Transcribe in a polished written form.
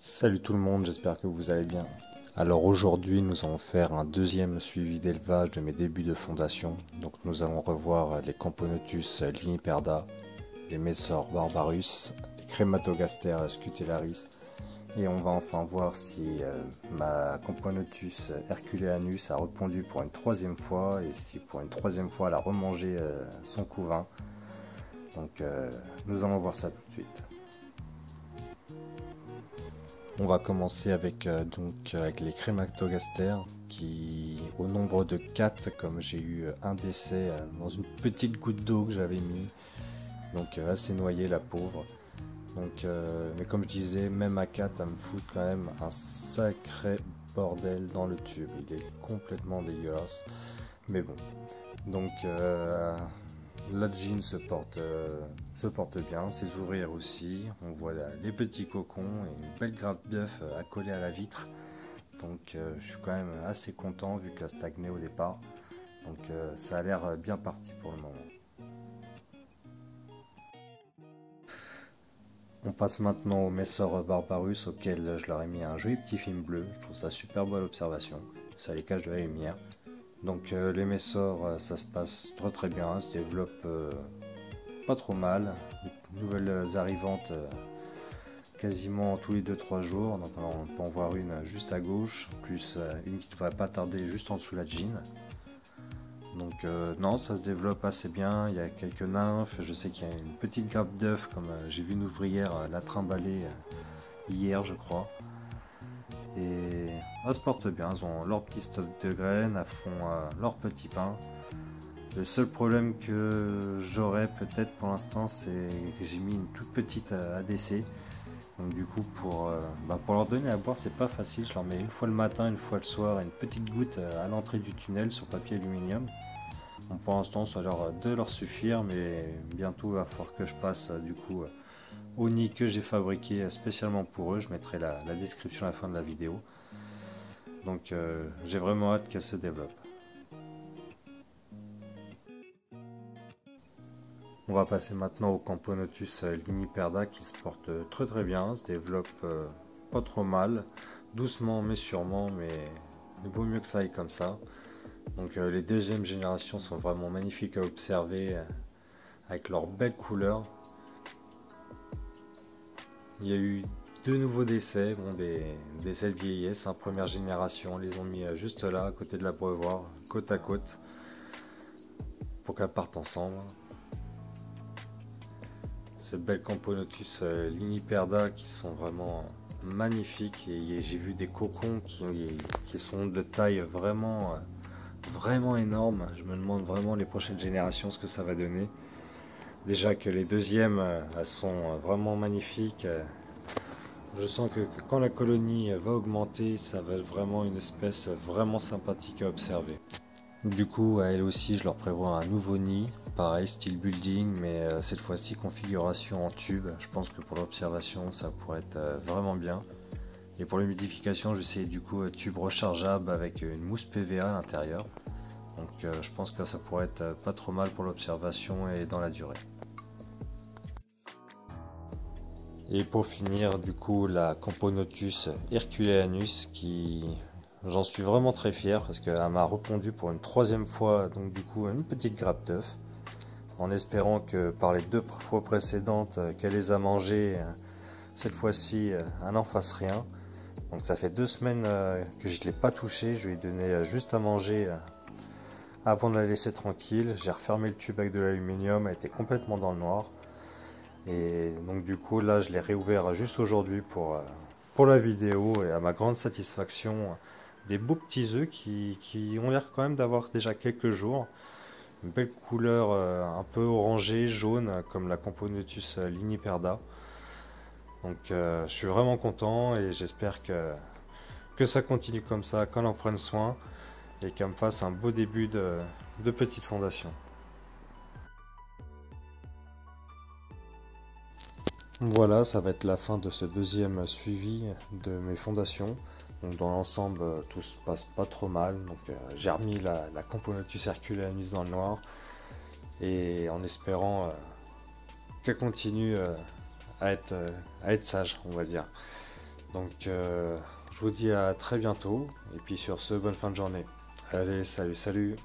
Salut tout le monde, j'espère que vous allez bien. Alors aujourd'hui nous allons faire un deuxième suivi d'élevage de mes débuts de fondation. Donc nous allons revoir les Camponotus liniperda, les Messor barbarus, les Crématogaster scutellaris. Et on va enfin voir si ma Camponotus herculeanus a répondu pour une troisième fois et si pour une troisième fois elle a remangé son couvain. Donc nous allons voir ça tout de suite. On va commencer avec, avec les Crématogaster qui, au nombre de 4, comme j'ai eu un décès dans une petite goutte d'eau que j'avais mis, donc assez noyé la pauvre. Donc, mais comme je disais, même à 4, elle me fout quand même un sacré bordel dans le tube. Il est complètement dégueulasse, mais bon. Donc la jean se porte bien, ses ouvrières aussi. On voit là, les petits cocons et une belle grappe d'œufs accolée à la vitre. Donc je suis quand même assez content vu qu'elle stagnait au départ. Donc ça a l'air bien parti pour le moment. On passe maintenant au Messor barbarus auquel je leur ai mis un joli petit film bleu. Je trouve ça super beau à l'observation. Ça les cache de la lumière. Donc les Messor, ça se passe très bien, se développe pas trop mal. De nouvelles arrivantes quasiment tous les 2-3 jours. Donc on peut en voir une juste à gauche, plus une qui ne devrait pas tarder juste en dessous de la jean. Donc non, ça se développe assez bien. Il y a quelques nymphes. Je sais qu'il y a une petite grappe d'œufs, comme j'ai vu une ouvrière la trimballer hier, je crois. Et elles se portent bien, elles ont leur petit stock de graines, elles font leur petit pain. Le seul problème que j'aurais peut-être pour l'instant, c'est que j'ai mis une toute petite ADC. Donc du coup, pour leur donner à boire, c'est pas facile. Je leur mets une fois le matin, une fois le soir, une petite goutte à l'entrée du tunnel sur papier aluminium. Bon, pour l'instant, ça a l'air de leur suffire, mais bientôt, il va falloir que je passe du coup au nid que j'ai fabriqué spécialement pour eux. Je mettrai la description à la fin de la vidéo. Donc j'ai vraiment hâte qu'elle se développe. On va passer maintenant au Camponotus liniperda qui se porte très bien, se développe pas trop mal, doucement mais sûrement, mais il vaut mieux que ça aille comme ça. Donc les deuxièmes générations sont vraiment magnifiques à observer avec leurs belles couleurs. Il y a eu deux nouveaux décès, des décès de vieillesse, première génération, on les ont mis juste là, à côté de l'abreuvoir, côte à côte, pour qu'elles partent ensemble. Ces belles Camponotus liniperda qui sont vraiment magnifiques, et j'ai vu des cocons qui sont de taille vraiment énorme. Je me demande vraiment les prochaines générations ce que ça va donner. Déjà que les deuxièmes elles sont vraiment magnifiques. Je sens que quand la colonie va augmenter, ça va être vraiment une espèce vraiment sympathique à observer. Du coup, à elles aussi, je leur prévois un nouveau nid, pareil, style building, mais cette fois-ci configuration en tube. Je pense que pour l'observation, ça pourrait être vraiment bien. Et pour l'humidification, j'essaie du coup tube rechargeable avec une mousse PVA à l'intérieur. Donc je pense que ça pourrait être pas trop mal pour l'observation et dans la durée. Et pour finir, du coup, la Camponotus herculeanus qui... J'en suis vraiment très fier parce qu'elle m'a répondu pour une troisième fois, donc du coup une petite grappe d'œufs, en espérant que par les deux fois précédentes qu'elle les a mangées, cette fois-ci elle n'en fasse rien. Donc ça fait 2 semaines que je ne l'ai pas touchée, je lui ai donné juste à manger avant de la laisser tranquille. J'ai refermé le tube avec de l'aluminium, elle était complètement dans le noir. Et donc du coup là je l'ai réouvert juste aujourd'hui pour la vidéo, et à ma grande satisfaction, des beaux petits œufs qui ont l'air quand même d'avoir déjà quelques jours. Une belle couleur un peu orangée, jaune, comme la Camponotus liniperda. Donc je suis vraiment content et j'espère que ça continue comme ça, qu'on en prenne soin et qu'elle me fasse un beau début de petite fondation. Voilà, ça va être la fin de ce deuxième suivi de mes fondations. Donc dans l'ensemble, tout se passe pas trop mal. Donc j'ai remis la Camponotus herculeanus dans le noir, et en espérant qu'elle continue à être sage, on va dire. Donc je vous dis à très bientôt, et puis sur ce, bonne fin de journée. Allez, salut, salut!